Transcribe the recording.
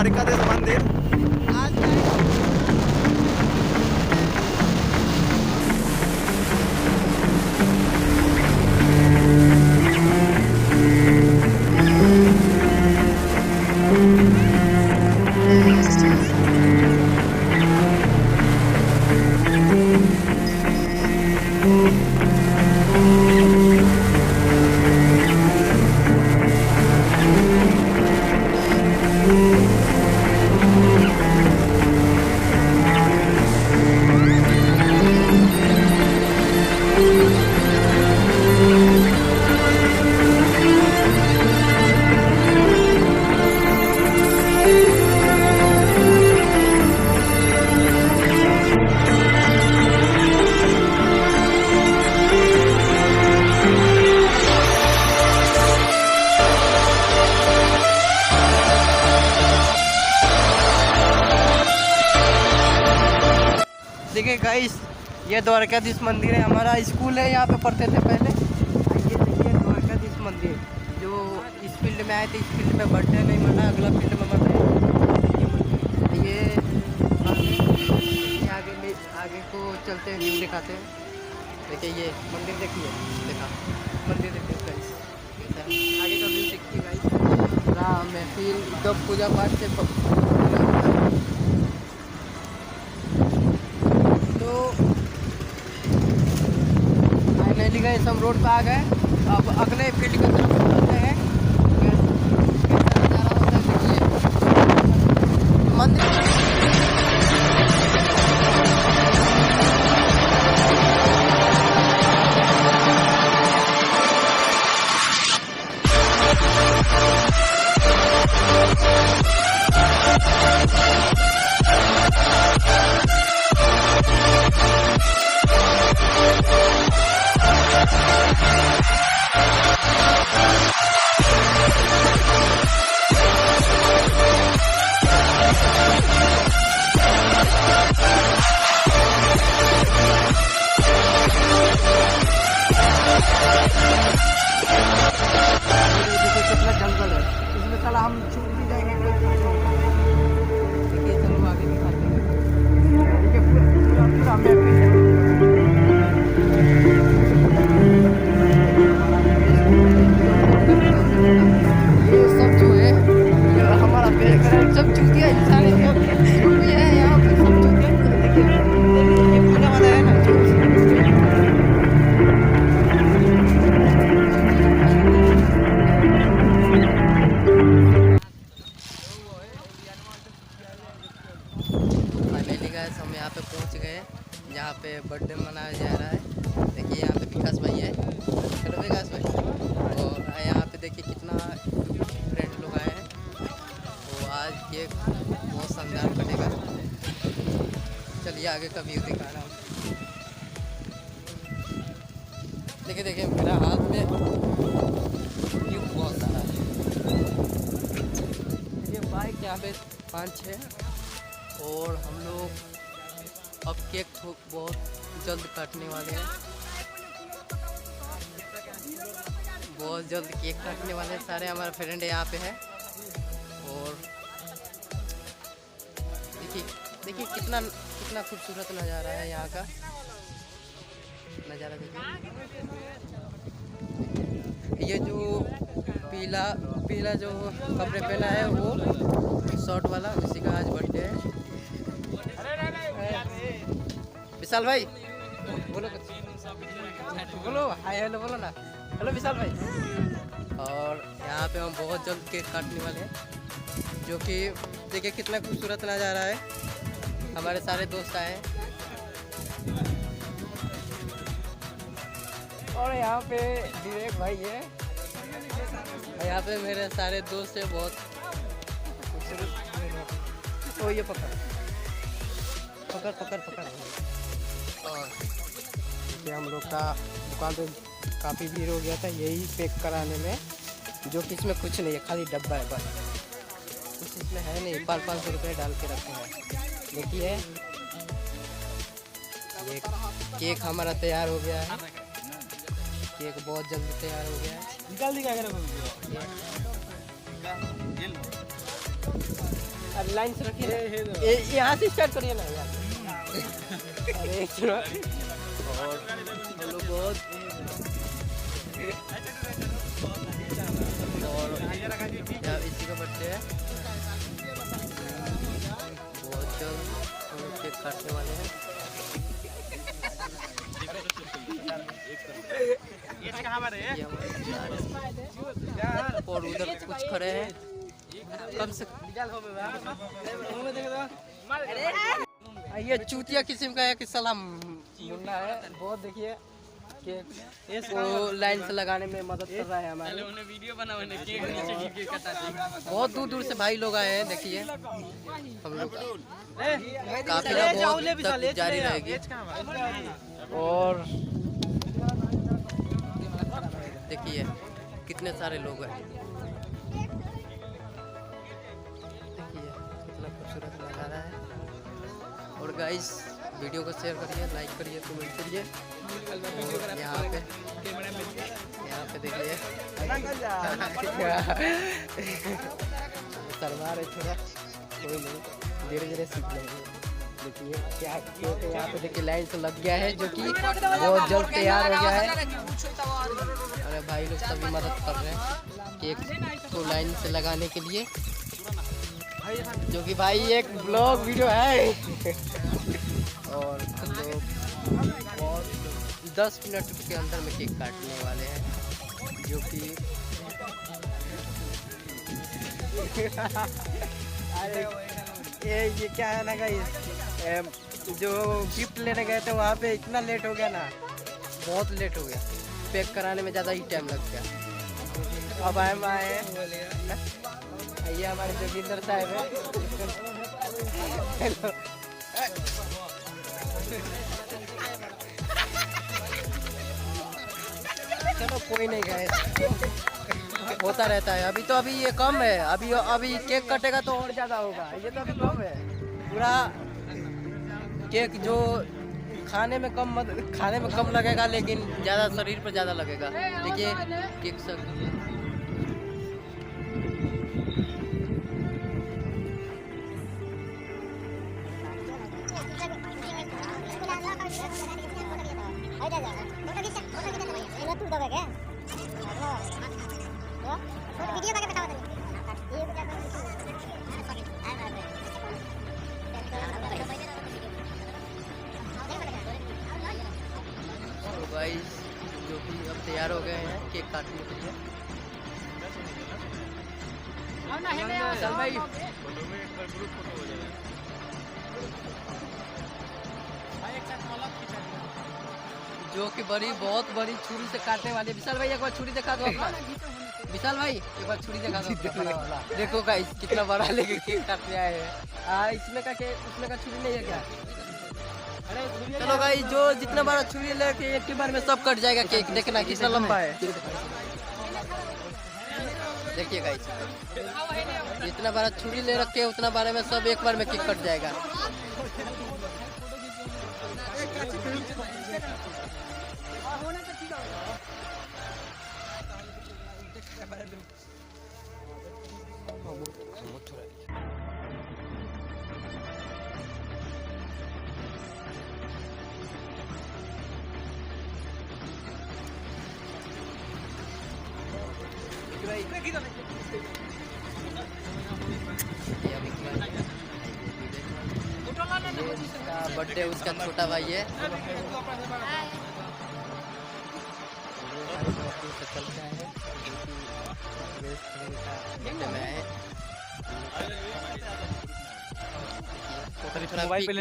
द्वारकाधीश मंदिर। देखिए गाइस, ये द्वारकाधीश मंदिर है। हमारा स्कूल है, यहाँ पे पढ़ते थे पहले। ये देखिए द्वारकाधीश मंदिर, जो इस फील्ड में आए थे। इस फील्ड में बर्थडे नहीं मना, अगला फील्ड में मना है। ये आगे को चलते हैं, व्यू दिखाते हैं। देखिए ये मंदिर देखिए, देखा मंदिर देखिए गाइस, आगे का व्यू देखिए गाइस। पूरा महफिल एकदम पूजा पाठ से फाइनली गए, हम रोड पे आ गए। अब अगले फील्ड की तरफ चलते हैं। कैसा नज़ारा होता है देखिए मंदिर। कितना जंगल है इसमें, साला हम छूट भी जाएंगे। देखिए चलो आगे दिखाते हैं। देखिए पूरा पूरा महफिल है। ये सब जो है हमारा सब चूतिया इंसान है, जो भी है यहाँ पे सब चूतिया। देखिए ये पूरा वाला है ना, हम यहाँ पे पहुँच गए, जहाँ पे बर्थडे मनाया जा रहा है। देखिए यहाँ पे विकास भाई है। हेलो विकास भाई। और यहाँ पे देखिए कितना फ्रेंड लोग आए हैं। तो आज केक बहुत शानदार कटेगा। चलिए आगे का व्यू दिखा रहा हूँ। देखिए देखिए मेरा हाथ में व्यू बहुत सारा है। ये बाइक यहाँ पे 5-6 और हम लोग अब केक बहुत जल्द काटने वाले हैं। बहुत जल्द केक काटने वाले हैं। सारे हमारे फ्रेंड यहाँ पे है। और देखिए देखिए कितना कितना खूबसूरत नज़ारा है यहाँ का। नज़ारा देखिए, ये जो पीला जो कपड़े पहना है वो शॉर्ट वाला, उसी का आज बर्थडे है। विशाल भाई बोलो बोलो, हाय हेलो बोलो ना। हेलो विशाल भाई। और यहाँ पे हम बहुत जल्द केक काटने वाले हैं, जो कि देखिए कितना खूबसूरत नज़ारा है। हमारे सारे दोस्त आए हैं। और यहाँ पे विवेक भाई है। यहाँ पे मेरे सारे दोस्त हैं बहुत खूबसूरत। तो ये पकड़ पकड़ पकड़ पकड़। और ये हम लोग का दुकान पे काफ़ी भीड़ हो गया था यही पैक कराने में, जो कि इसमें कुछ नहीं है, खाली डब्बा है बस, कुछ इसमें है नहीं। 500 रुपये डाल के रखे हैं। देखिए ये केक हमारा तैयार हो गया है। केक बहुत जल्दी तैयार हो गया है। निकाल दी क्या लाइन से रखिए, यहाँ से स्टार्ट करिए ना यार। अरे चलो, और हम लोग बहुत और यहाँ इसी का बर्थडे है, बहुत जल्द हम लोग केक काटने वाले हैं। और उधर कुछ खड़े हैं, कम से ये चूतिया किस्म का है कि सलाम मुन्ना है बहुत। देखिए वो लाइन से लगाने में मदद कर रहा है हमारे। बहुत दूर दूर से भाई लोग आए हैं। देखिए हम लोग काफिला बहुत तक जारी रहेगी। और देखिए कितने सारे लोग हैं, देखिए कितना खूबसूरत नज़ारा है। और गाइस वीडियो को शेयर करिए, लाइक करिए, कमेंट करिए। यहाँ पे देखिए सरदार है थोड़ा, कोई नहीं, धीरे धीरे सीख लेंगे। देखिए क्या केक है यहाँ पे, देखिए लाइन से लग गया है जो कि बहुत जल्द तैयार हो गया है। अरे भाई लोग सभी मदद कर रहे हैं केक को लाइन से लगाने के लिए, जो कि भाई एक ब्लॉग वीडियो है। और हम लोग 10 मिनट के अंदर में केक काटने वाले हैं, जो कि अरे ये क्या है ना गाइस, जो गिफ्ट लेने गए थे वहाँ पे इतना लेट हो गया ना, बहुत लेट हो गया, पैक कराने में ज़्यादा ही टाइम लग गया। अब हम आए हैं, ये हमारे जोगिंदर साहब है। हेलो चलो कोई नहीं गए, होता रहता है। अभी ये कम है, अभी केक कटेगा तो और ज़्यादा होगा। ये तो अभी कम है, पूरा केक जो खाने में कम लगेगा, लेकिन ज़्यादा शरीर पर ज़्यादा लगेगा। देखिए केक सब गाइस जो कि अब तैयार हो गए हैं केक काटने के लिए। चल भाई जो कि बहुत बड़ी छुरी से काटने वाली। विशाल भाई एक बार छुरी दिखा दो अपना। विशाल भाई एक बार छुरी दिखा दो। देखो गाइस कितना बड़ा लेके केक काटने आए हैं। इसमें का छुरी नहीं है क्या? चलो भाई जो जितना बड़ा छुरी लेके एक बार में सब कट जाएगा केक। देखना कितना लंबा है। देखिए गाइस जितना बड़ा छुरी ले रखे है उतना बारे में सब एक बार में केक कट जाएगा। बर्थडे उसका छोटा भाई है। मोबाइल पे